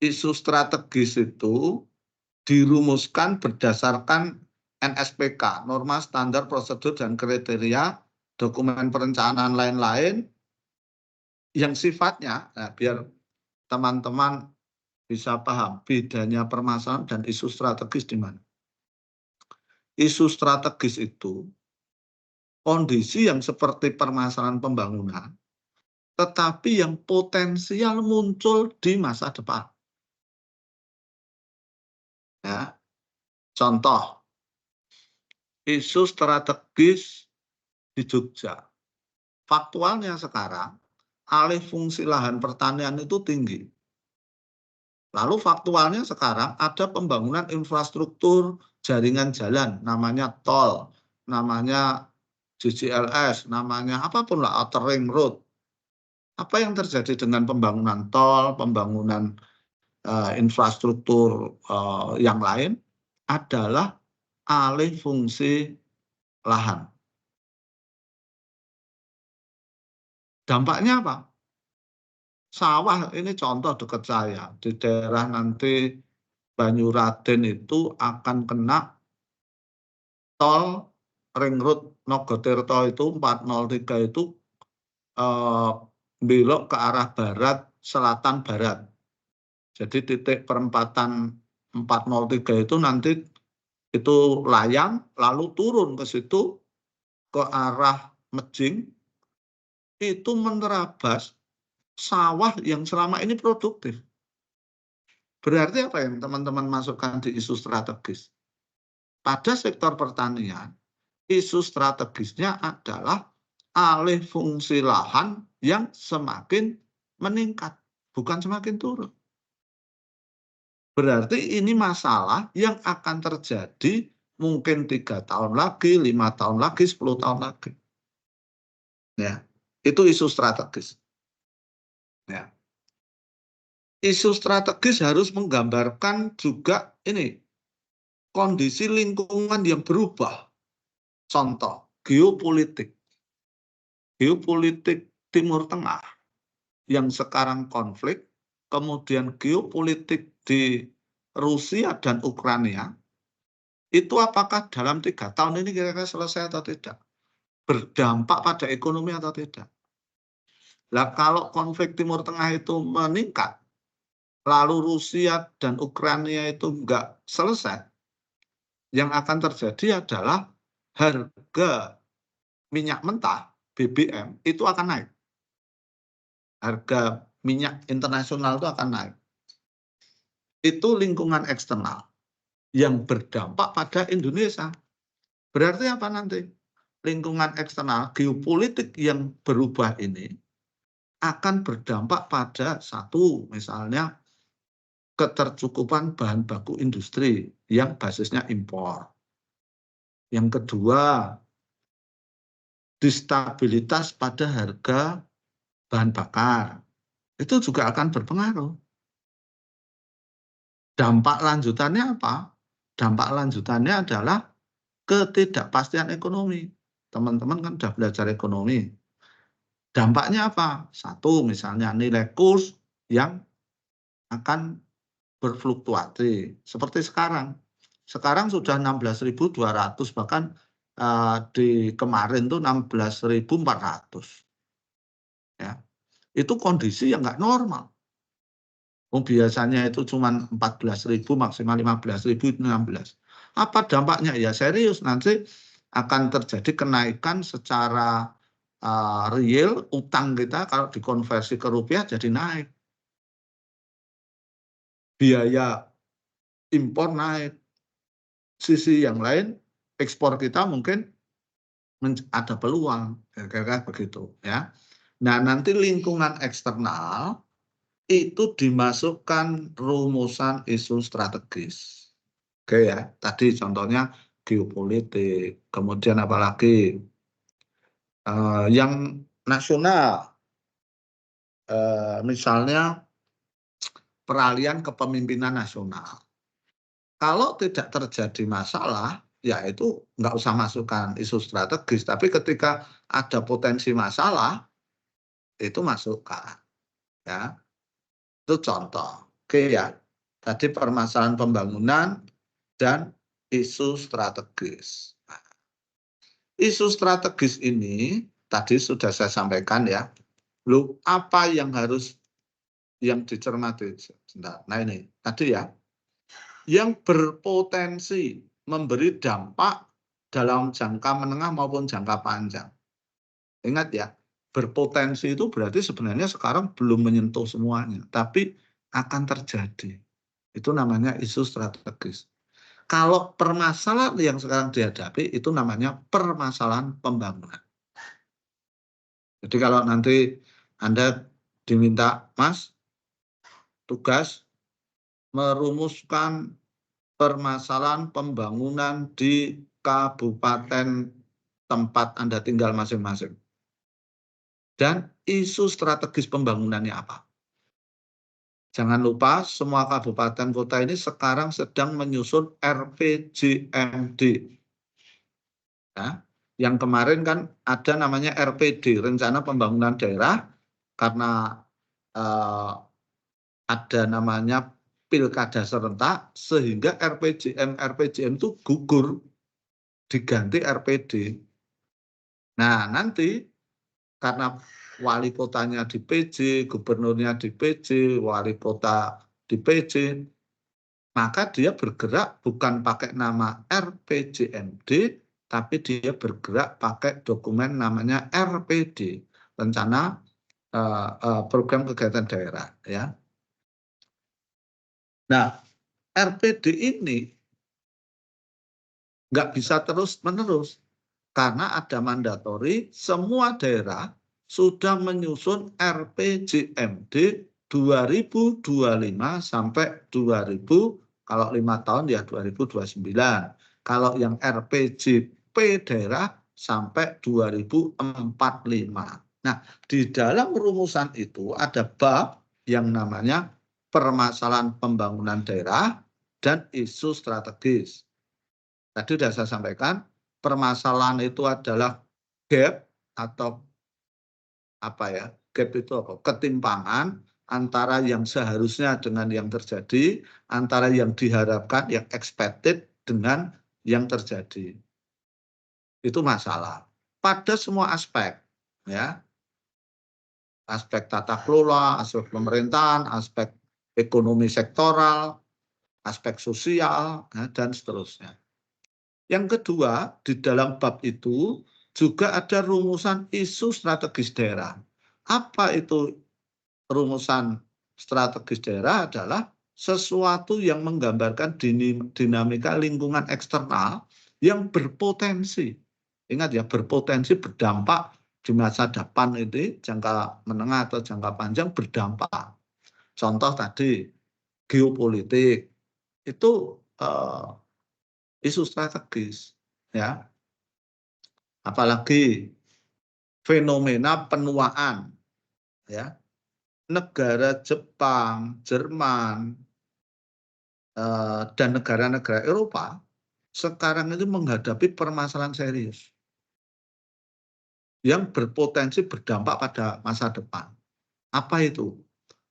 isu strategis itu dirumuskan berdasarkan NSPK, norma standar prosedur dan kriteria, dokumen perencanaan lain-lain yang sifatnya, nah, biar teman-teman bisa paham bedanya permasalahan dan isu strategis di mana. Isu strategis itu kondisi yang seperti permasalahan pembangunan, tetapi yang potensial muncul di masa depan. Ya. Contoh, isu strategis di Jogja. Faktualnya sekarang, alih fungsi lahan pertanian itu tinggi. Lalu faktualnya sekarang ada pembangunan infrastruktur jaringan jalan, namanya tol, namanya JJLS, namanya apapun lah, outer ring road. Apa yang terjadi dengan pembangunan tol, pembangunan infrastruktur yang lain adalah alih fungsi lahan. Dampaknya apa? Sawah ini contoh dekat saya, di daerah nanti Banyuraden itu akan kena tol ring road Nogotirto itu 403 itu belok ke arah barat, selatan barat. Jadi titik perempatan 403 itu nanti itu layang, lalu turun ke situ ke arah Mejing, itu menerabas sawah yang selama ini produktif. Berarti apa yang teman-teman masukkan di isu strategis? Pada sektor pertanian, isu strategisnya adalah alih fungsi lahan yang semakin meningkat, bukan semakin turun. Berarti ini masalah yang akan terjadi mungkin 3 tahun lagi, 5 tahun lagi, 10 tahun lagi. Ya, itu isu strategis. Ya. Isu strategis harus menggambarkan juga ini kondisi lingkungan yang berubah. Contoh, geopolitik. Geopolitik Timur Tengah yang sekarang konflik, kemudian geopolitik di Rusia dan Ukraina, itu apakah dalam 3 tahun ini kira-kira selesai atau tidak? Berdampak pada ekonomi atau tidak? Nah, kalau konflik Timur Tengah itu meningkat, lalu Rusia dan Ukraina itu enggak selesai, yang akan terjadi adalah harga minyak mentah, BBM, itu akan naik. Harga minyak internasional itu akan naik. Itu lingkungan eksternal yang berdampak pada Indonesia. Berarti apa nanti? Lingkungan eksternal, geopolitik yang berubah ini akan berdampak pada satu, misalnya ketercukupan bahan baku industri yang basisnya impor. Yang kedua, distabilitas pada harga bahan bakar. Itu juga akan berpengaruh. Dampak lanjutannya apa? Dampak lanjutannya adalah ketidakpastian ekonomi. Teman-teman kan sudah belajar ekonomi. Dampaknya apa? Satu, misalnya nilai kurs yang akan berfluktuasi. Seperti sekarang. Sekarang sudah 16.200, bahkan di kemarin tuh 16.400. Ya. Itu kondisi yang nggak normal. Biasanya itu cuma 14.000, maksimal 15.000, 16. Apa dampaknya? Ya serius, nanti akan terjadi kenaikan secara real, utang kita kalau dikonversi ke rupiah jadi naik. Biaya impor naik. Sisi yang lain, ekspor kita mungkin ada peluang, kira-kira begitu. Ya. Nah, nanti lingkungan eksternal itu dimasukkan rumusan isu strategis. Oke ya, tadi contohnya geopolitik, kemudian apalagi yang nasional, misalnya peralihan kepemimpinan nasional. Kalau tidak terjadi masalah, ya itu nggak usah masukkan isu strategis, tapi ketika ada potensi masalah, itu masukkan. Ya, itu contoh. Oke ya, tadi permasalahan pembangunan dan isu strategis. Isu strategis ini tadi sudah saya sampaikan ya. Loh, apa yang harus yang dicermati? Nah ini tadi ya, yang berpotensi memberi dampak dalam jangka menengah maupun jangka panjang. Ingat ya, berpotensi itu berarti sebenarnya sekarang belum menyentuh semuanya, tapi akan terjadi. Itu namanya isu strategis. Kalau permasalahan yang sekarang dihadapi itu namanya permasalahan pembangunan. Jadi kalau nanti Anda diminta, Mas, tugas merumuskan permasalahan pembangunan di kabupaten tempat Anda tinggal masing-masing. Dan isu strategis pembangunannya apa? Jangan lupa semua kabupaten kota ini sekarang sedang menyusun RPJMD. Ya, yang kemarin kan ada namanya RPD, Rencana Pembangunan Daerah, karena ada namanya pilkada serentak, sehingga RPJM itu gugur, diganti RPD. Nah, nanti karena wali kotanya di PJ, gubernurnya di PJ, wali kota di PJ, maka dia bergerak bukan pakai nama RPJMD, tapi dia bergerak pakai dokumen namanya RPD, Rencana Program Kegiatan Daerah. Ya. Nah, RPD ini nggak bisa terus-menerus, karena ada mandatori, semua daerah sudah menyusun RPJMD 2025 sampai 2000, kalau 5 tahun ya 2029. Kalau yang RPJP daerah sampai 2045. Nah, di dalam rumusan itu ada bab yang namanya permasalahan pembangunan daerah dan isu strategis. Tadi sudah saya sampaikan, permasalahan itu adalah gap atau apa ya? Gap itu apa? Ketimpangan antara yang seharusnya dengan yang terjadi, antara yang diharapkan, yang expected dengan yang terjadi. Itu masalah. Pada semua aspek, ya. Aspek tata kelola, aspek pemerintahan, aspek ekonomi sektoral, aspek sosial, dan seterusnya. Yang kedua, di dalam bab itu juga ada rumusan isu strategis daerah. Apa itu rumusan strategis daerah? Adalah sesuatu yang menggambarkan dinamika lingkungan eksternal yang berpotensi. Ingat ya, berpotensi berdampak di masa depan itu, jangka menengah atau jangka panjang berdampak. Contoh tadi, geopolitik, itu isu strategis. Ya, apalagi fenomena penuaan, ya, negara Jepang, Jerman, dan negara-negara Eropa sekarang itu menghadapi permasalahan serius yang berpotensi berdampak pada masa depan. Apa itu?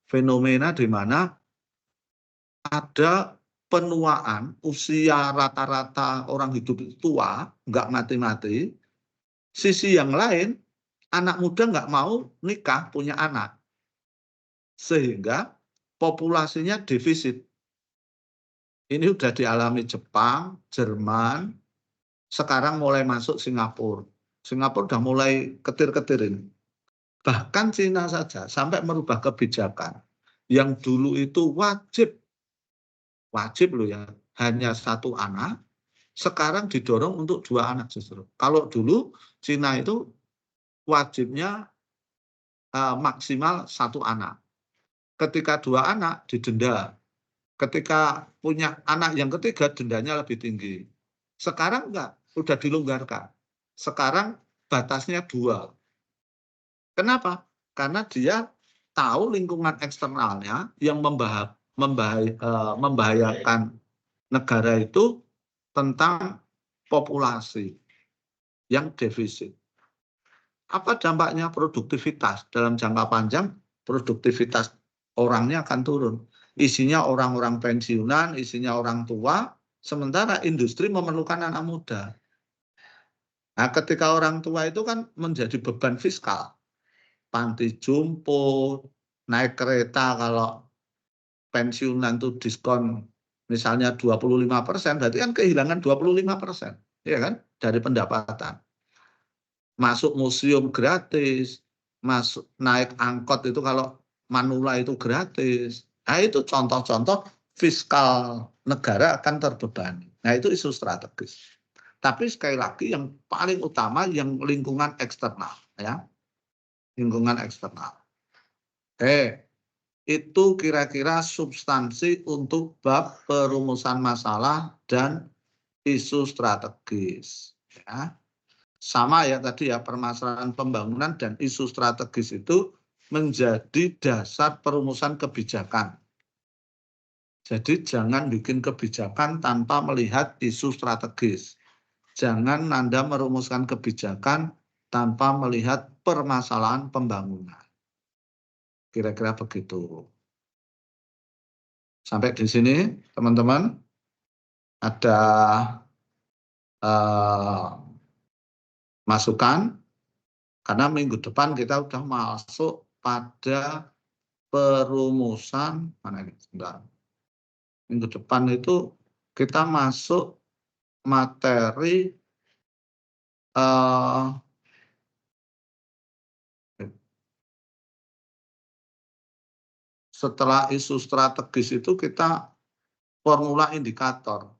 Fenomena di mana ada penuaan, usia rata-rata orang hidup tua, nggak mati-mati. Sisi yang lain, anak muda nggak mau nikah, punya anak. Sehingga populasinya defisit. Ini sudah dialami Jepang, Jerman, sekarang mulai masuk Singapura. Singapura sudah mulai ketir-ketirin. Bahkan Cina saja sampai merubah kebijakan. Yang dulu itu wajib loh ya, hanya satu anak, sekarang didorong untuk 2 anak justru. Kalau dulu Cina itu wajibnya maksimal 1 anak. Ketika 2 anak didenda. Ketika punya anak yang ketiga dendanya lebih tinggi. Sekarang enggak, sudah dilonggarkan. Sekarang batasnya 2. Kenapa? Karena dia tahu lingkungan eksternalnya yang membahayakan negara itu tentang populasi yang defisit. Apa dampaknya? Produktivitas. Dalam jangka panjang, produktivitas orangnya akan turun. isinya orang-orang pensiunan, isinya orang tua, sementara industri memerlukan anak muda. Nah, ketika orang tua itu kan menjadi beban fiskal, panti jompo, naik kereta kalau pensiunan itu diskon misalnya 25%, berarti kan kehilangan 25%, ya kan, dari pendapatan. Masuk museum gratis, masuk naik angkot itu kalau manula itu gratis. Nah, itu contoh-contoh fiskal negara akan terbebani. Nah, itu isu strategis. Tapi sekali lagi yang paling utama yang lingkungan eksternal, ya. Lingkungan eksternal. Itu kira-kira substansi untuk bab perumusan masalah dan isu strategis, ya. Sama ya tadi ya, permasalahan pembangunan dan isu strategis itu menjadi dasar perumusan kebijakan. Jadi jangan bikin kebijakan tanpa melihat isu strategis. Jangan Anda merumuskan kebijakan tanpa melihat permasalahan pembangunan. Kira-kira begitu. Sampai di sini teman-teman ada masukan, karena minggu depan kita sudah masuk pada perumusan, mana ini? Sebentar. Minggu depan itu kita masuk materi setelah isu strategis itu kita formula indikator,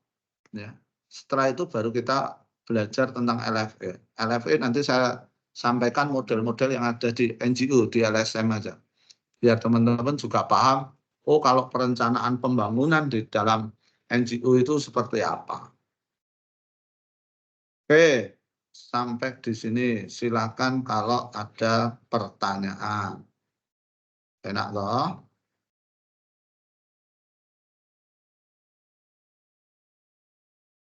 ya. Setelah itu baru kita belajar tentang LFE. LFE nanti saya sampaikan model-model yang ada di NGO, di LSM aja. Biar teman-teman juga paham, oh kalau perencanaan pembangunan di dalam NGO itu seperti apa. Oke, sampai di sini. Silakan kalau ada pertanyaan. Enak loh.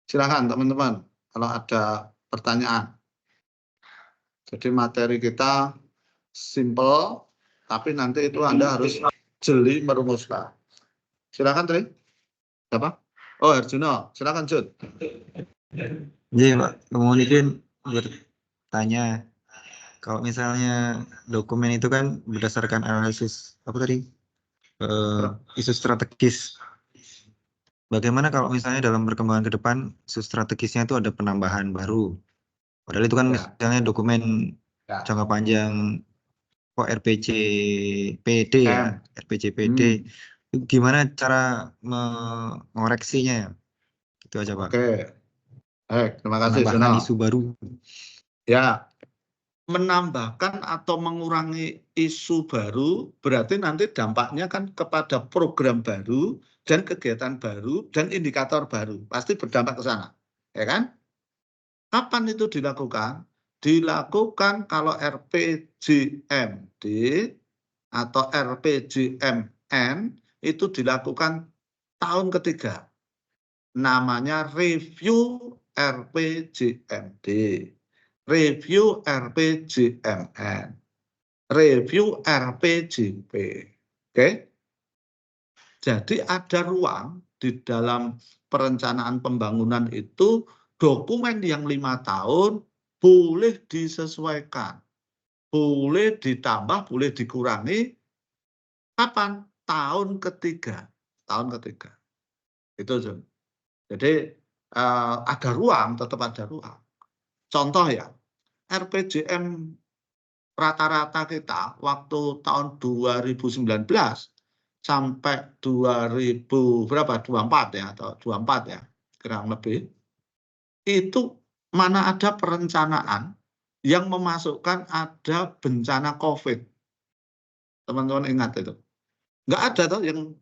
Silakan teman-teman kalau ada pertanyaan. Jadi materi kita simple, tapi nanti itu Anda harus jeli merumuskan. Silakan Tri. Siapa? Oh, Herjuno. Silakan Jun. Iya Pak, mohon izin bertanya. Kalau misalnya dokumen itu kan berdasarkan analisis apa tadi? Isu strategis. Bagaimana kalau misalnya dalam perkembangan ke depan isu strategisnya itu ada penambahan baru? Padahal itu kan misalnya dokumen jangka panjang RPJPD ya, RPJPD. Gimana cara mengoreksinya? Itu aja Pak. Oke. Baik, terima kasih Penambahan Juno. isu baru. Ya, menambahkan atau mengurangi isu baru berarti nanti dampaknya kan kepada program baru dan kegiatan baru dan indikator baru. Pasti berdampak ke sana, ya kan? Kapan itu dilakukan? Dilakukan kalau RPJMD atau RPJMN itu dilakukan tahun ketiga. Namanya review RPJMD. Review RPJMN, review RPJP. Oke. Jadi ada ruang di dalam perencanaan pembangunan itu dokumen yang 5 tahun boleh disesuaikan, boleh ditambah, boleh dikurangi. Kapan? Tahun ketiga. Tahun ketiga. Itu Jun. Jadi ada ruang, tetap ada ruang. Contoh ya, RPJM rata-rata kita waktu tahun 2019 sampai 2024 ya, atau 24 ya, kurang lebih, itu mana ada perencanaan yang memasukkan ada bencana COVID. Teman-teman ingat itu? Nggak ada tuh yang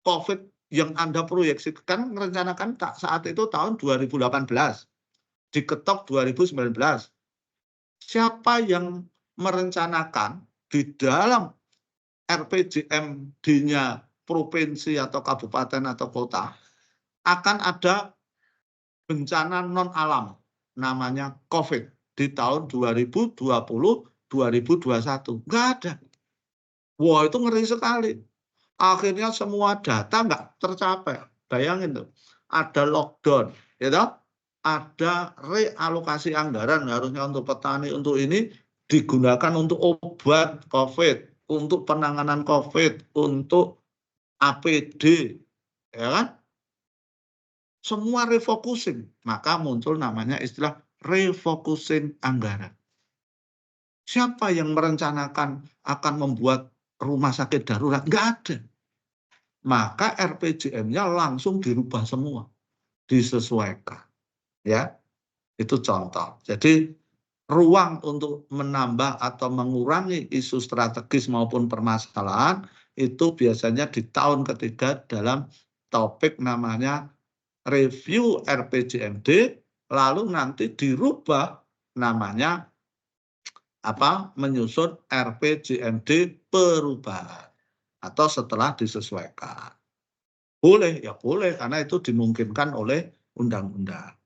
COVID yang Anda proyeksikan, merencanakan saat itu tahun 2018. Diketok 2019. Siapa yang merencanakan di dalam RPJMD-nya provinsi atau kabupaten atau kota akan ada bencana non alam namanya COVID di tahun 2020-2021? Nggak ada. Wah, itu ngeri sekali. Akhirnya semua data nggak tercapai. Bayangin tuh, ada lockdown, ya toh? Ada realokasi anggaran harusnya untuk petani, untuk ini digunakan untuk obat COVID, untuk penanganan COVID, untuk APD, ya kan? Semua refocusing, maka muncul namanya istilah refocusing anggaran. Siapa yang merencanakan akan membuat rumah sakit darurat? Nggak ada. Maka RPJM-nya langsung dirubah semua, disesuaikan. Ya, itu contoh. Jadi ruang untuk menambah atau mengurangi isu strategis maupun permasalahan itu biasanya di tahun ketiga dalam topik namanya review RPJMD, lalu nanti dirubah namanya menyusun RPJMD perubahan atau setelah disesuaikan. Boleh, ya boleh karena itu dimungkinkan oleh undang-undang.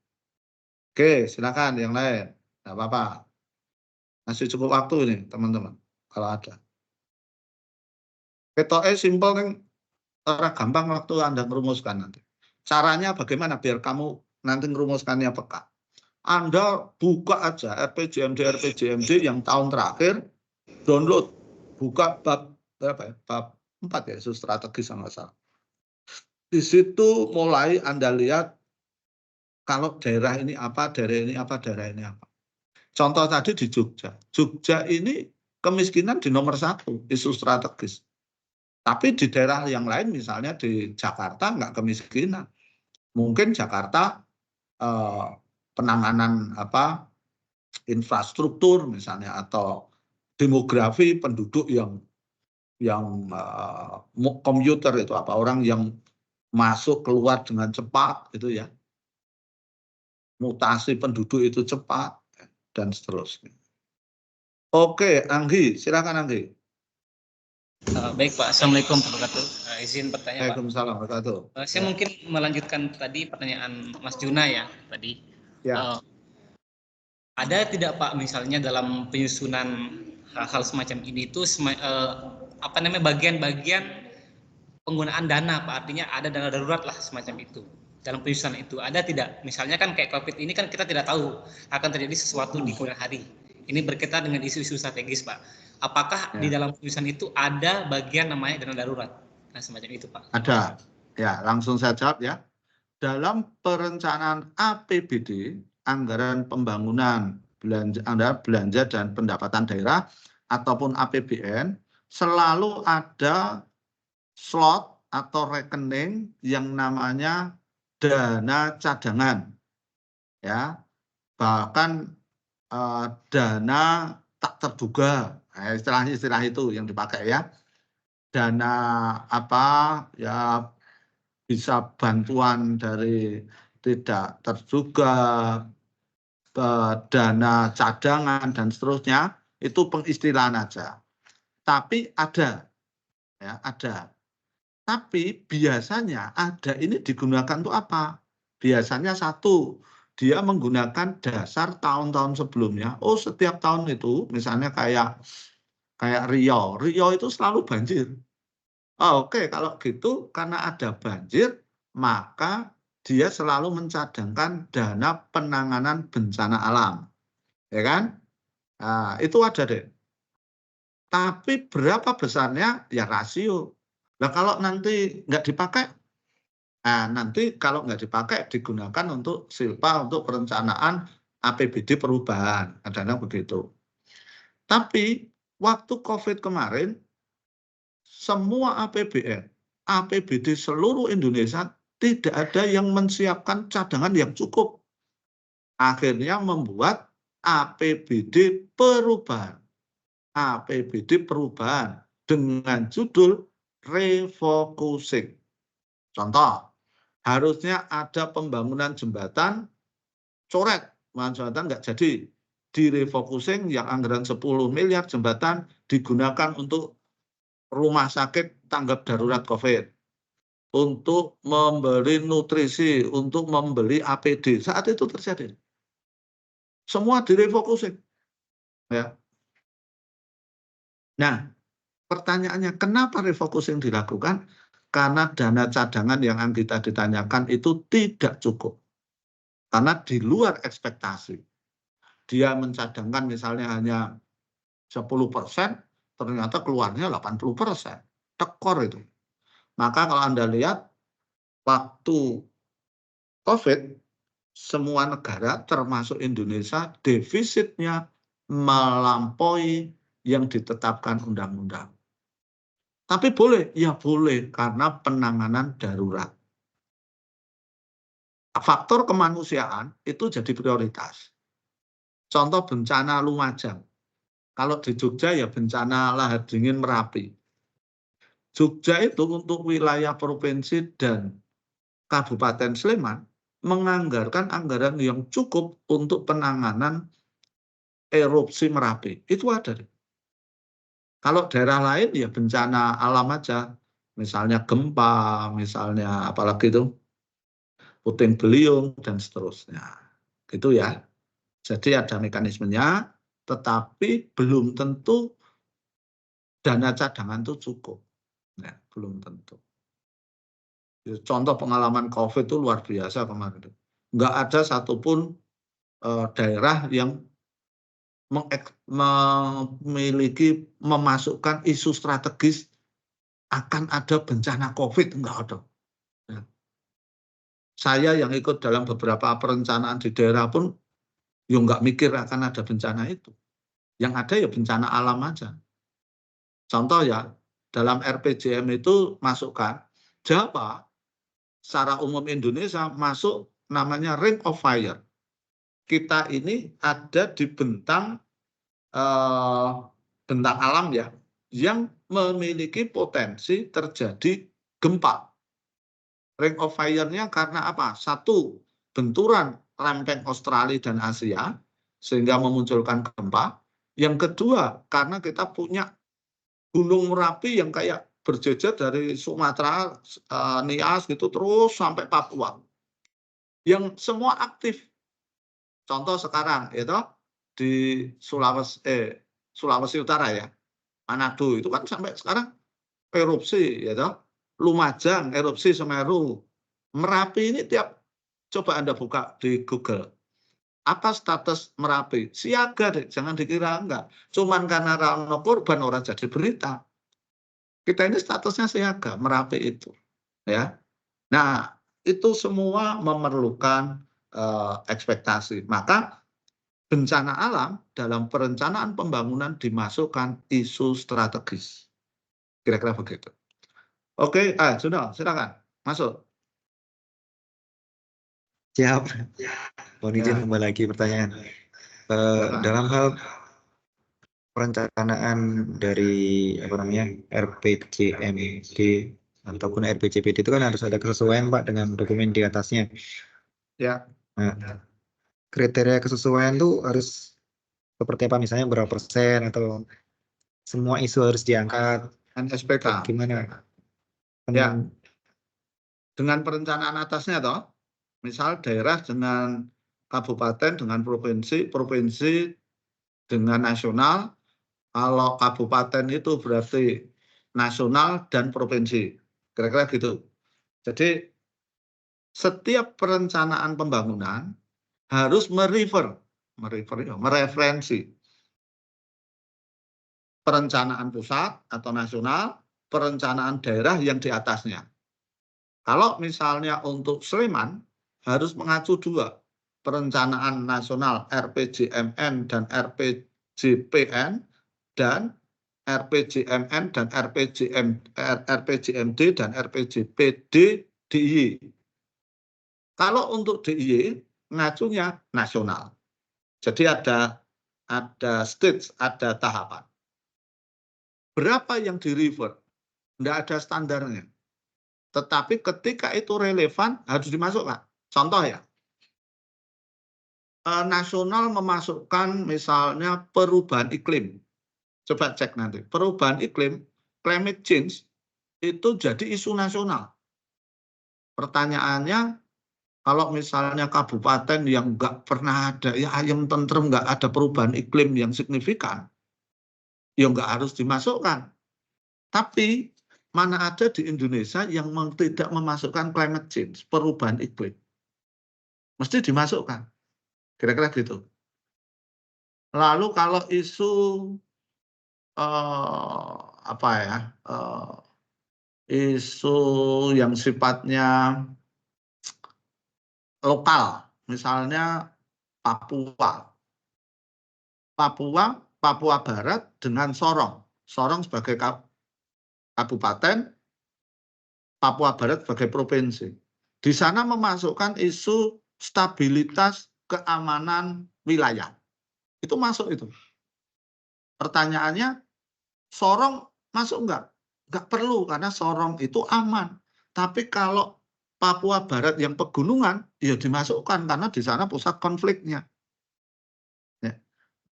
Oke, silakan yang lain. Enggak apa-apa. Masih cukup waktu ini, teman-teman, kalau ada. Ketoke simpel ning ora gampang waktu Anda merumuskan nanti. Caranya bagaimana biar kamu nanti merumuskannya peka. Anda buka aja RPJMD yang tahun terakhir, download, buka bab berapa ya? Bab 4 ya, isu strategis sama salah. Di situ mulai Anda lihat kalau daerah ini apa, daerah ini apa, daerah ini apa. Contoh tadi di Jogja. Jogja ini kemiskinan di nomor 1, isu strategis. Tapi di daerah yang lain misalnya di Jakarta nggak kemiskinan. Mungkin Jakarta penanganan infrastruktur misalnya atau demografi penduduk yang komuter itu orang yang masuk keluar dengan cepat itu ya, mutasi penduduk itu cepat dan seterusnya. Oke, Anggi, silakan Anggi. Baik Pak, Assalamualaikum warahmatullahi wabarakatuh. Izin bertanya Pak. Waalaikumsalam warahmatullahi wabarakatuh. Saya mungkin melanjutkan tadi pertanyaan Mas Juna ya tadi. Ya. Ada tidak Pak misalnya dalam penyusunan hal-hal semacam ini itu bagian-bagian penggunaan dana Pak, artinya ada dana darurat lah semacam itu. Dalam penyusunan itu ada tidak? Misalnya kan kayak COVID ini kan kita tidak tahu akan terjadi sesuatu di kemudian hari. Ini berkaitan dengan isu-isu strategis Pak. Apakah di dalam penyusunan itu ada bagian namanya dana darurat? Nah semacam itu Pak. Ada. Ya, langsung saya jawab ya. Dalam perencanaan APBD, anggaran pembangunan belanja dan pendapatan daerah ataupun APBN, selalu ada slot atau rekening yang namanya dana cadangan. Ya. Bahkan dana tak terduga, istilah itu yang dipakai ya. Dana ya bisa bantuan dari tidak terduga, dana cadangan dan seterusnya, itu pengistilahan aja. Tapi ada, ya ada. Tapi biasanya ada ini digunakan untuk apa? Biasanya satu, dia menggunakan dasar tahun-tahun sebelumnya. Oh, setiap tahun itu, misalnya kayak Riau itu selalu banjir. Oke, kalau gitu karena ada banjir, maka dia selalu mencadangkan dana penanganan bencana alam. Ya kan? Nah, itu ada deh. Tapi berapa besarnya? Ya rasio. Nah, kalau nanti nggak dipakai, nanti kalau nggak dipakai digunakan untuk silpa, untuk perencanaan APBD perubahan. Adanya begitu. Tapi waktu COVID kemarin, semua APBN, APBD seluruh Indonesia tidak ada yang menyiapkan cadangan yang cukup. Akhirnya membuat APBD perubahan. APBD perubahan dengan judul refocusing. Contoh, harusnya ada pembangunan jembatan, coret, jembatan nggak jadi. Di refocusing yang anggaran 10 miliar jembatan digunakan untuk rumah sakit tanggap darurat COVID, untuk membeli nutrisi, untuk membeli APD. Saat itu terjadi. Semua direfocusing. Ya. Nah, Pertanyaannya, kenapa refocusing dilakukan? Karena dana cadangan yang kita ditanyakan itu tidak cukup. Karena di luar ekspektasi. Dia mencadangkan misalnya hanya 10%, ternyata keluarnya 80%. Tekor itu. Maka kalau Anda lihat, waktu COVID, semua negara termasuk Indonesia defisitnya melampaui yang ditetapkan undang-undang. Tapi boleh, ya boleh karena penanganan darurat. Faktor kemanusiaan itu jadi prioritas. Contoh bencana Lumajang. Kalau di Jogja ya bencana lahar dingin Merapi. Jogja itu untuk wilayah provinsi dan Kabupaten Sleman menganggarkan anggaran yang cukup untuk penanganan erupsi Merapi. Itu ada. Kalau daerah lain ya bencana alam aja, misalnya gempa, misalnya apalagi itu puting beliung dan seterusnya. Gitu ya. Jadi ada mekanismenya, tetapi belum tentu dana cadangan itu cukup. Ya, belum tentu. Contoh pengalaman COVID itu luar biasa kemarin. Nggak ada satupun daerah yang memiliki memasukkan isu strategis akan ada bencana COVID, enggak ada. Ya. Saya yang ikut dalam beberapa perencanaan di daerah pun ya enggak mikir akan ada bencana itu. Yang ada ya bencana alam aja. Contoh ya, dalam RPJM itu masukkan Jawa secara umum Indonesia masuk namanya Ring of Fire. Kita ini ada di bentang bentang alam ya, yang memiliki potensi terjadi gempa. Ring of Fire-nya karena apa? Satu, benturan lempeng Australia dan Asia, sehingga memunculkan gempa. Yang kedua, karena kita punya Gunung Merapi yang kayak berjejer dari Sumatera, Nias gitu, terus sampai Papua. Yang semua aktif. Contoh sekarang, itu di Sulawesi Utara ya, Manado itu kan sampai sekarang erupsi, ya toh. Lumajang, erupsi Semeru, Merapi ini coba Anda buka di Google. Apa status Merapi? Siaga deh, jangan dikira enggak. Cuman karena rano korban orang jadi berita. Kita ini statusnya siaga, Merapi itu. Ya. Nah, itu semua memerlukan ekspektasi. Maka bencana alam dalam perencanaan pembangunan dimasukkan isu strategis. Kira-kira begitu. Oke, Juno, silakan masuk. Siap. Mohon izin kembali lagi pertanyaan. Dalam hal perencanaan dari RPJMD ataupun RPJPD itu kan harus ada kesesuaian Pak dengan dokumen di atasnya. Ya. Nah, kriteria kesesuaian itu harus seperti apa, misalnya berapa persen atau semua isu harus diangkat, NSPK. gimana? Ya. Dengan perencanaan atasnya toh, misal daerah dengan kabupaten dengan provinsi, provinsi dengan nasional. Kalau kabupaten itu berarti nasional dan provinsi. Kira-kira gitu. Jadi setiap perencanaan pembangunan harus mereferensi perencanaan pusat atau nasional, perencanaan daerah yang di atasnya. Kalau misalnya untuk Sleman harus mengacu dua, perencanaan nasional RPJMN dan RPJPN dan RPJMN dan RPJMD dan RPJPD DIY. Kalau untuk DIY ngacunya nasional. Jadi ada stage, ada tahapan. Berapa yang di-refer? Tidak ada standarnya. Tetapi ketika itu relevan harus dimasukkan. Contoh ya, nasional memasukkan misalnya perubahan iklim. Coba cek nanti. Perubahan iklim, climate change, itu jadi isu nasional. Pertanyaannya, kalau misalnya kabupaten yang nggak pernah ada, ya ayam tentrem, nggak ada perubahan iklim yang signifikan, ya nggak harus dimasukkan. Tapi mana ada di Indonesia yang tidak memasukkan climate change, perubahan iklim. Mesti dimasukkan. Kira-kira gitu. Lalu kalau isu isu yang sifatnya lokal, misalnya Papua Barat dengan Sorong sebagai kabupaten, Papua Barat sebagai provinsi. Di sana memasukkan isu stabilitas keamanan wilayah. Itu masuk itu. Pertanyaannya, Sorong masuk enggak? Enggak perlu, karena Sorong itu aman. Tapi kalau Papua Barat yang pegunungan, ya dimasukkan, karena di sana pusat konfliknya. Ya.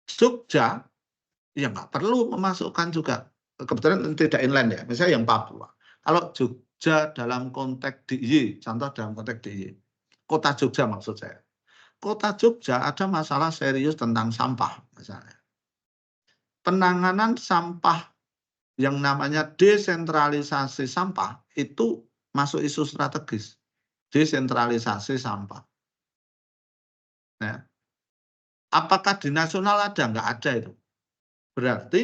Jogja, ya nggak perlu memasukkan juga. Kebetulan tidak inland ya, misalnya yang Papua. Kalau Jogja dalam konteks DIY, contoh dalam konteks DIY, kota Jogja maksud saya. Kota Jogja ada masalah serius tentang sampah misalnya. Penanganan sampah yang namanya desentralisasi sampah itu masuk isu strategis. Desentralisasi sampah. Nah, apakah di nasional ada? Nggak ada itu. Berarti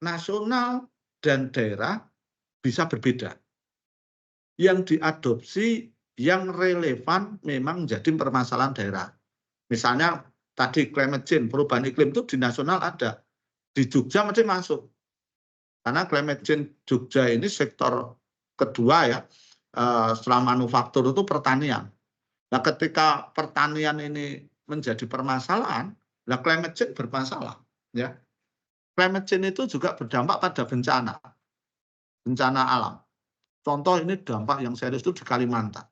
nasional dan daerah bisa berbeda. Yang diadopsi yang relevan memang menjadi permasalahan daerah. Misalnya tadi climate change, perubahan iklim itu di nasional ada. Di Jogja mesti masuk. Karena climate change Jogja ini sektor kedua ya, setelah manufaktur itu pertanian. Nah ketika pertanian ini menjadi permasalahan, nah climate change bermasalah. Ya. Climate change itu juga berdampak pada bencana alam. Contoh ini dampak yang serius itu di Kalimantan.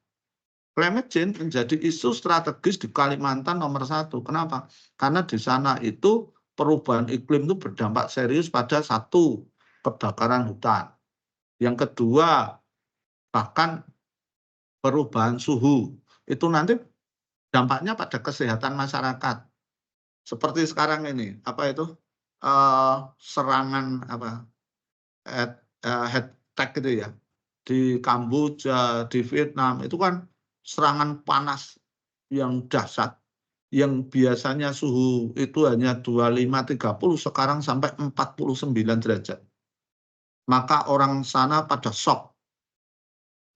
Climate change menjadi isu strategis di Kalimantan nomor 1. Kenapa? Karena di sana itu perubahan iklim itu berdampak serius pada 1, kebakaran hutan. Yang kedua, bahkan perubahan suhu. Itu nanti dampaknya pada kesehatan masyarakat. Seperti sekarang ini, serangan heat attack gitu ya. Di Kamboja, di Vietnam, itu kan serangan panas yang dahsyat. Yang biasanya suhu itu hanya 25-30, sekarang sampai 49 derajat. Maka orang sana pada shock.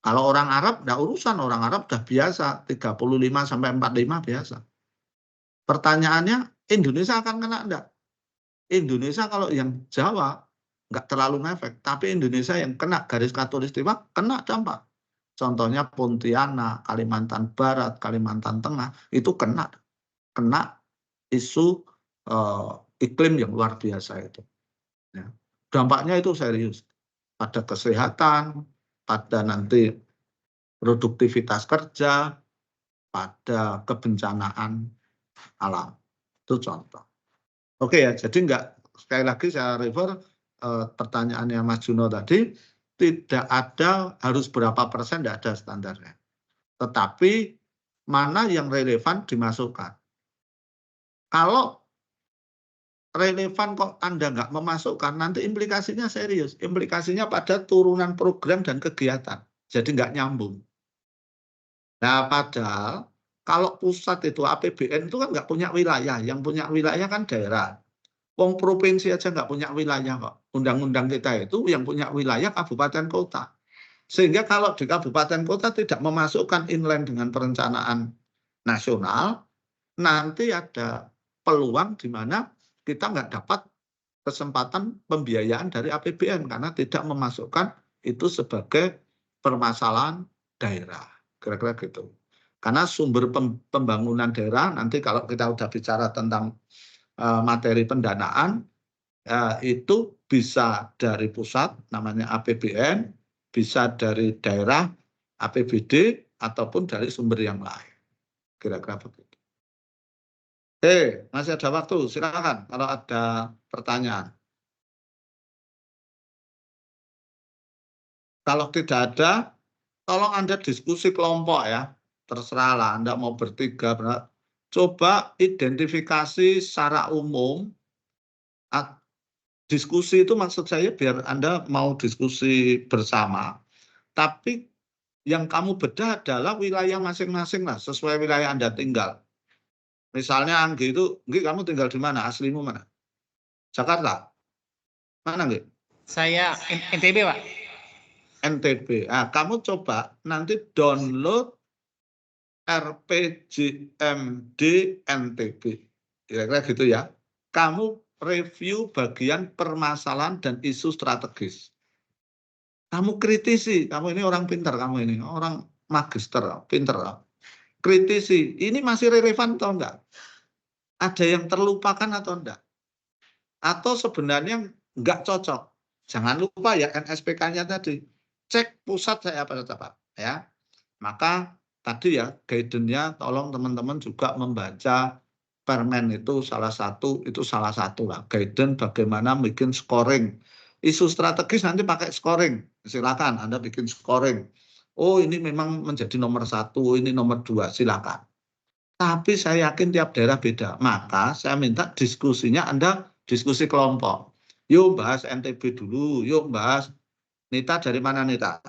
Kalau orang Arab, enggak urusan, orang Arab udah biasa, 35-45 biasa. Pertanyaannya, Indonesia akan kena enggak? Indonesia kalau yang Jawa, enggak terlalu ngefek, tapi Indonesia yang kena garis khatulistiwa, kena dampak. Contohnya Pontianak, Kalimantan Barat, Kalimantan Tengah, itu kena isu iklim yang luar biasa itu. Ya. Dampaknya itu serius pada kesehatan, pada nanti produktivitas kerja, pada kebencanaan alam. Itu contoh. Oke ya, jadi enggak, sekali lagi saya refer pertanyaannya Mas Juno tadi, tidak ada harus berapa persen, tidak ada standarnya. Tetapi mana yang relevan dimasukkan. Kalau relevan kok Anda nggak memasukkan, nanti implikasinya serius. Implikasinya pada turunan program dan kegiatan. Jadi nggak nyambung. Nah, padahal kalau pusat itu APBN itu kan nggak punya wilayah. Yang punya wilayah kan daerah. Wong provinsi aja nggak punya wilayah kok. Undang-undang kita itu yang punya wilayah kabupaten kota. Sehingga kalau di kabupaten kota tidak memasukkan inline dengan perencanaan nasional, nanti ada peluang di mana kita nggak dapat kesempatan pembiayaan dari APBN karena tidak memasukkan itu sebagai permasalahan daerah. Kira-kira gitu. Karena sumber pembangunan daerah, nanti kalau kita udah bicara tentang materi pendanaan, itu bisa dari pusat, namanya APBN, bisa dari daerah, APBD, ataupun dari sumber yang lain. Kira-kira begitu. Oke, masih ada waktu, silakan kalau ada pertanyaan. Kalau tidak ada, tolong Anda diskusi kelompok ya, terserahlah Anda mau bertiga, coba identifikasi secara umum diskusi itu maksud saya biar Anda mau diskusi bersama, tapi yang kamu bedah adalah wilayah masing-masing lah, sesuai wilayah Anda tinggal. Misalnya Anggi itu, Anggi kamu tinggal di mana? Aslimu mana? Jakarta? Mana Anggi? Saya NTB, Pak. NTB. Nah, kamu coba nanti download RPJMD NTB. Kira-kira gitu ya. Kamu review bagian permasalahan dan isu strategis. Kamu kritisi, kamu ini orang pintar, kamu ini orang magister, pintar. Kritisi, ini masih relevan atau enggak? Ada yang terlupakan atau enggak? Atau sebenarnya enggak cocok? Jangan lupa ya NSPK-nya tadi. Cek pusat saya apa Pak, ya. Maka tadi ya guidance-nya tolong teman-teman juga membaca Permen itu salah satu lah guidance bagaimana bikin scoring. Isu strategis nanti pakai scoring, silakan Anda bikin scoring. Oh ini memang menjadi nomor 1, ini nomor 2, silakan. Tapi saya yakin tiap daerah beda. Maka saya minta diskusinya Anda diskusi kelompok. Yuk bahas NTB dulu, yuk bahas. Nita dari mana Nita?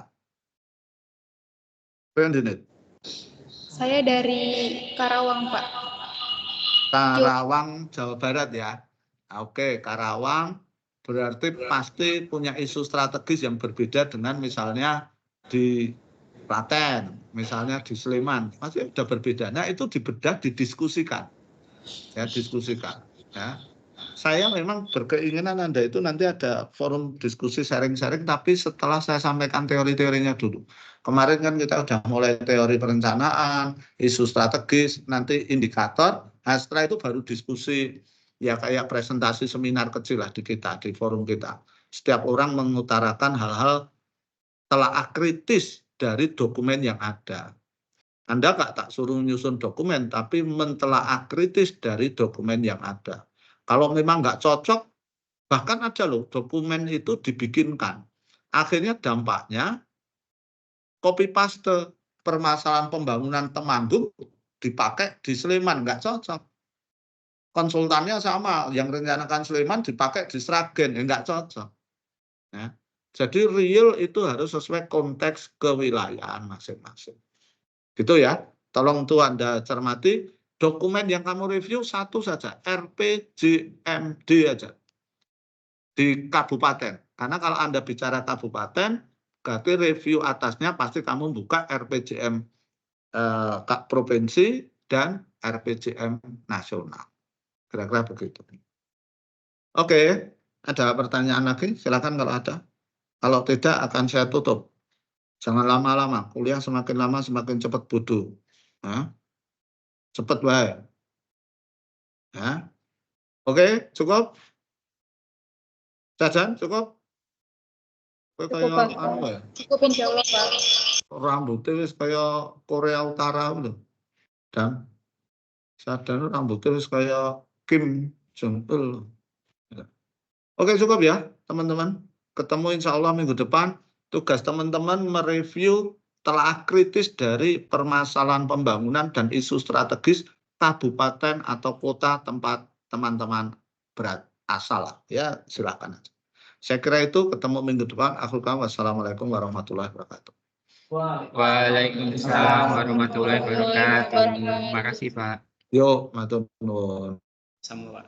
Saya dari Karawang, Pak. Karawang, Jawa Barat ya. Oke, Karawang berarti pasti punya isu strategis yang berbeda dengan misalnya di Klaten, misalnya di Sleman, pasti sudah berbeda. Nah itu dibedah, didiskusikan, ya diskusikan. Ya. Saya memang berkeinginan Anda itu nanti ada forum diskusi sharing-sharing, tapi setelah saya sampaikan teori-teorinya dulu. Kemarin kan kita sudah mulai teori perencanaan, isu strategis, nanti indikator, nah setelah itu baru diskusi, ya kayak presentasi seminar kecil lah di kita, di forum kita. Setiap orang mengutarakan hal-hal telaah kritis dari dokumen yang ada. Anda tak suruh nyusun dokumen, tapi mentelaah kritis dari dokumen yang ada. Kalau memang nggak cocok, bahkan ada loh dokumen itu dibikinkan. Akhirnya dampaknya copy paste permasalahan pembangunan Temanggung dipakai di Sleman, nggak cocok. Konsultannya sama, yang rencanakan Sleman dipakai di Sragen, nggak cocok. Ya. Jadi real itu harus sesuai konteks kewilayahan masing-masing. Gitu ya, tolong tuh Anda cermati, dokumen yang kamu review satu saja, RPJMD aja di kabupaten. Karena kalau Anda bicara kabupaten, berarti review atasnya pasti kamu buka RPJM provinsi dan RPJM nasional. Kira-kira begitu. Oke, ada pertanyaan lagi? Silakan kalau ada. Kalau tidak akan saya tutup. Jangan lama-lama, kuliah semakin lama semakin cepat bodoh. Nah, cepat baik. Ya. Oke, cukup? Jajan, cukup? Cukup, Pak. Cukup insya Allah, Pak. Rambutnya wis kayak Korea Utara lho. Dan sadar rambutnya wis kayak Kim Jong Il. Oke, cukup ya, teman-teman. Ketemu insya Allah minggu depan. Tugas teman-teman mereview telaah kritis dari permasalahan pembangunan dan isu strategis kabupaten atau kota tempat teman-teman berasal. Ya, silakan aja. Saya kira itu, ketemu minggu depan. Wassalamualaikum warahmatullahi wabarakatuh. Waalaikumsalam warahmatullahi wabarakatuh. Terima kasih, Pak. Yo, matur nuwun. Sama, Pak.